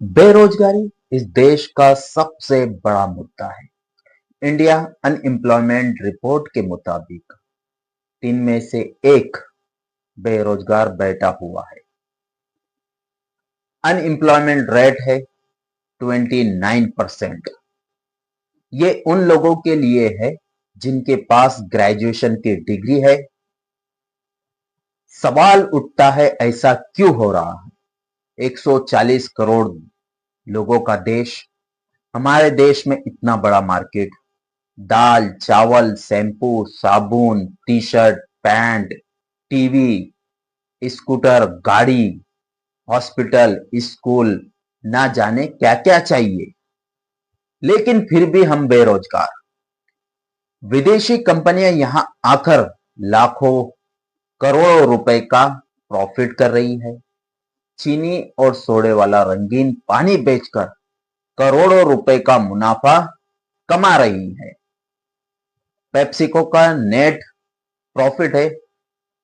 बेरोजगारी इस देश का सबसे बड़ा मुद्दा है। इंडिया अनएम्प्लॉयमेंट रिपोर्ट के मुताबिक 3 में से 1 बेरोजगार बैठा हुआ है। अनएम्प्लॉयमेंट रेट है 29%। ये उन लोगों के लिए है जिनके पास ग्रेजुएशन की डिग्री है। सवाल उठता है, ऐसा क्यों हो रहा है? 140 करोड़ लोगों का देश, हमारे देश में इतना बड़ा मार्केट, दाल, चावल, शैम्पू, साबुन, T shirt, pant, TV, scooter, गाड़ी, हॉस्पिटल, स्कूल, ना जाने क्या क्या चाहिए, लेकिन फिर भी हम बेरोजगार। विदेशी कंपनियां यहां आकर लाखों करोड़ों रुपए का प्रॉफिट कर रही है। चीनी और सोडे वाला रंगीन पानी बेचकर करोड़ों रुपए का मुनाफा कमा रही है। पेप्सिको का नेट प्रॉफिट है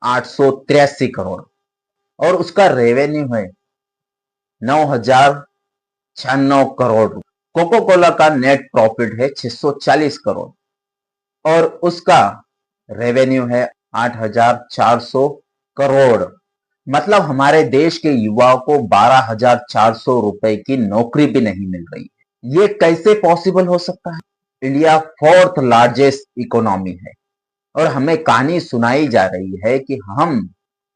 883 करोड़ और उसका रेवेन्यू है 9,096 करोड़। कोको कोला का नेट प्रॉफिट है 640 करोड़ और उसका रेवेन्यू है 8,400 करोड़। मतलब हमारे देश के युवाओं को 12,400 रुपए की नौकरी भी नहीं मिल रही है। ये कैसे पॉसिबल हो सकता है? इंडिया 4th लार्जेस्ट इकोनॉमी है और हमें कहानी सुनाई जा रही है कि हम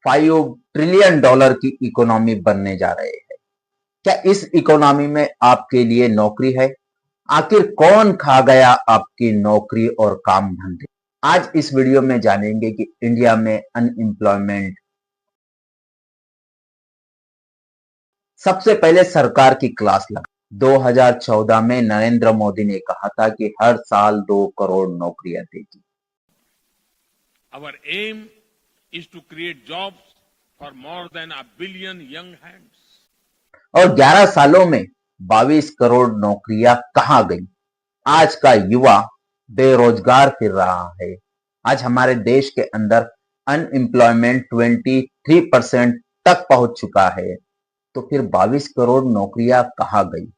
$5 ट्रिलियन की इकोनॉमी बनने जा रहे हैं। क्या इस इकोनॉमी में आपके लिए नौकरी है? आखिर कौन खा गया आपकी नौकरी और काम धंधे? आज इस वीडियो में जानेंगे कि इंडिया में अनएम्प्लॉयमेंट। सबसे पहले सरकार की क्लास लगा। 2014 में नरेंद्र मोदी ने कहा था कि हर साल 2 करोड़ नौकरियां देगी। Our aim is to create jobs for more than a billion young hands. और 11 सालों में 22 करोड़ नौकरियां कहां गई? आज का युवा बेरोजगार फिर रहा है। आज हमारे देश के अंदर अनएम्प्लॉयमेंट 23% तक पहुंच चुका है। तो फिर 22 करोड़ नौकरियां कहां गई?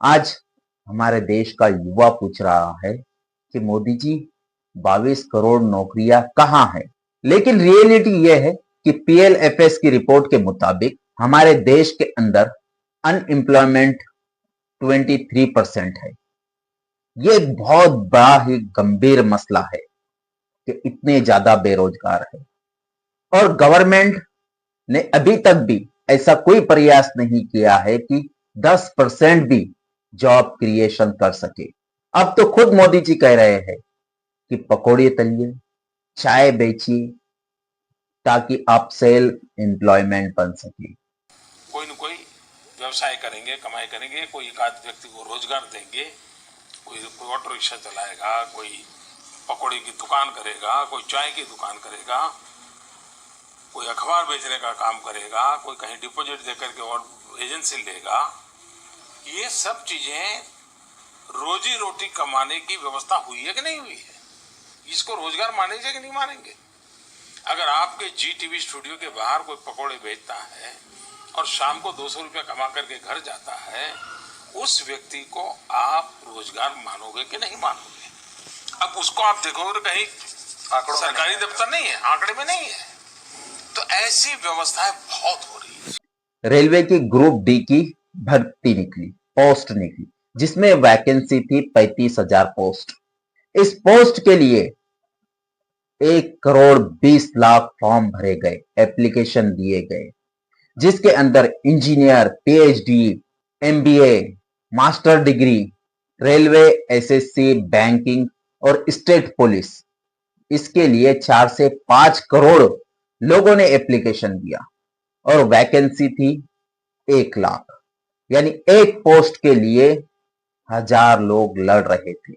आज हमारे देश का युवा पूछ रहा है कि मोदी जी 22 करोड़ नौकरियां कहां है? लेकिन रियलिटी यह है कि पीएलएफएस की रिपोर्ट के मुताबिक हमारे देश के अंदर अनएम्प्लॉयमेंट 23% है। ये एक बहुत बड़ा ही गंभीर मसला है कि इतने ज्यादा बेरोजगार है और गवर्नमेंट ने अभी तक भी ऐसा कोई प्रयास नहीं किया है कि 10% भी जॉब क्रिएशन कर सके। अब तो खुद मोदी जी कह रहे हैं कि पकौड़े तलिए, चाय बेचिए ताकि आप सेल्फ एम्प्लॉयमेंट बन सके। कोई न कोई व्यवसाय करेंगे, कमाई करेंगे, कोई एक आध व्यक्ति को रोजगार देंगे, कोई ऑटो रिक्शा चलाएगा, कोई पकौड़े की दुकान करेगा, कोई चाय की दुकान करेगा, कोई अखबार बेचने का काम करेगा, कोई कहीं डिपॉजिट देकर के और एजेंसी लेगा। ये सब चीजें रोजी रोटी कमाने की व्यवस्था हुई है कि नहीं हुई है? इसको रोजगार मानेंगे कि नहीं मानेंगे? अगर आपके जी टीवी स्टूडियो के बाहर कोई पकौड़े बेचता है और शाम को 200 रुपया कमा करके घर जाता है, उस व्यक्ति को आप रोजगार मानोगे कि नहीं मानोगे? अब उसको आप देखोगे तो कहीं सरकारी दफ्तर नहीं है, आंकड़े में नहीं है। तो ऐसी व्यवस्थाएं बहुत हो रही है। रेलवे की ग्रुप डी की भर्ती निकली, पोस्ट निकली, जिसमें वैकेंसी थी 35,000 पोस्ट। इस पोस्ट के लिए 1,20,00,000 फॉर्म भरे गए, एप्लीकेशन दिए गए, जिसके अंदर engineer, PhD, MBA, master degree, railway, SSC, banking और स्टेट पुलिस, इसके लिए 4 से 5 करोड़ लोगों ने एप्लीकेशन दिया और वैकेंसी थी 1 लाख, यानी एक पोस्ट के लिए 1,000 लोग लड़ रहे थे।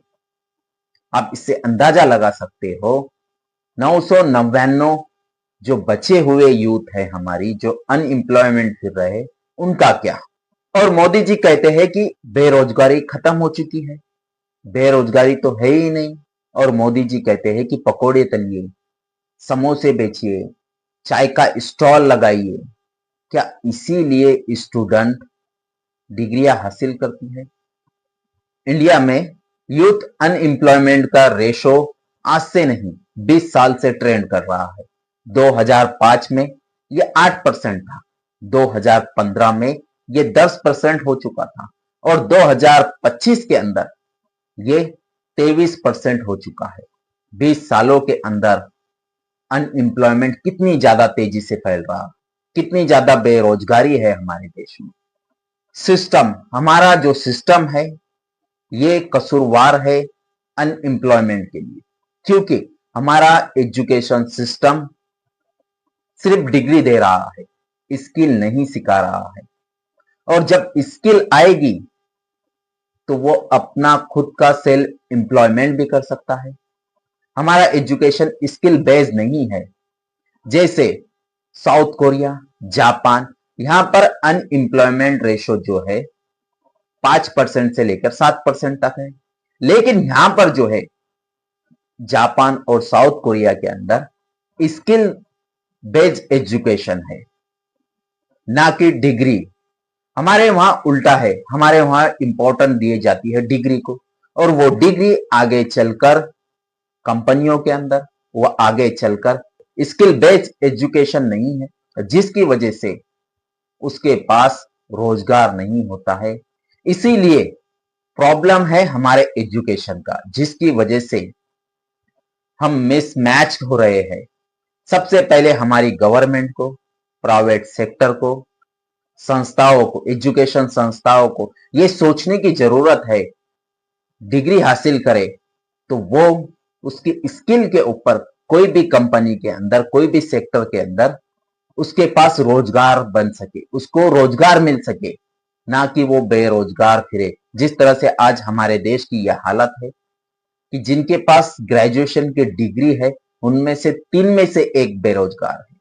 आप इससे अंदाजा लगा सकते हो 999 जो बचे हुए यूथ है हमारी, जो अनएम्प्लॉयमेंट फिर रहे, उनका क्या? और मोदी जी कहते हैं कि बेरोजगारी खत्म हो चुकी है। बेरोजगारी तो है ही नहीं। और मोदी जी कहते हैं कि पकोड़े तलिए, समोसे बेचिए, चाय का स्टॉल लगाइए। क्या इसीलिए स्टूडेंट डिग्रियां हासिल करती है। इंडिया में यूथ अनएम्प्लॉयमेंट का रेशो आज से नहीं 20 साल से ट्रेंड कर रहा है। 2005 में ये 8% था, 2015 में ये 10% हो चुका था और 2025 के अंदर ये 23% हो चुका है। 20 सालों के अंदर अनएम्प्लॉयमेंट कितनी ज्यादा तेजी से फैल रहा है, कितनी ज्यादा बेरोजगारी है हमारे देश में। सिस्टम, हमारा जो सिस्टम है ये कसूरवार है अनएम्प्लॉयमेंट के लिए, क्योंकि हमारा एजुकेशन सिस्टम सिर्फ डिग्री दे रहा है, स्किल नहीं सिखा रहा है। और जब स्किल आएगी तो वो अपना खुद का सेल्फ एम्प्लॉयमेंट भी कर सकता है। हमारा एजुकेशन स्किल बेस्ड नहीं है। जैसे साउथ कोरिया, जापान, यहां पर अनएम्प्लॉयमेंट रेशो जो है 5% से लेकर 7% तक है। लेकिन यहां पर जो है जापान और साउथ कोरिया के अंदर स्किल बेस्ड एजुकेशन है, ना कि डिग्री। हमारे वहां उल्टा है, हमारे वहां इंपॉर्टेंट दी जाती है डिग्री को, और वो डिग्री आगे चलकर कंपनियों के अंदर, वो आगे चलकर स्किल बेस्ड एजुकेशन नहीं है, जिसकी वजह से उसके पास रोजगार नहीं होता है। इसीलिए प्रॉब्लम है हमारे एजुकेशन का, जिसकी वजह से हम मिसमैच हो रहे हैं। सबसे पहले हमारी गवर्नमेंट को, प्राइवेट सेक्टर को, संस्थाओं को, एजुकेशन संस्थाओं को ये सोचने की जरूरत है, डिग्री हासिल करे तो वो उसकी स्किल के ऊपर कोई भी कंपनी के अंदर, कोई भी सेक्टर के अंदर उसके पास रोजगार बन सके, उसको रोजगार मिल सके, ना कि वो बेरोजगार फिरे। जिस तरह से आज हमारे देश की यह हालत है कि जिनके पास ग्रेजुएशन की डिग्री है उनमें से 3 में से 1 बेरोजगार है।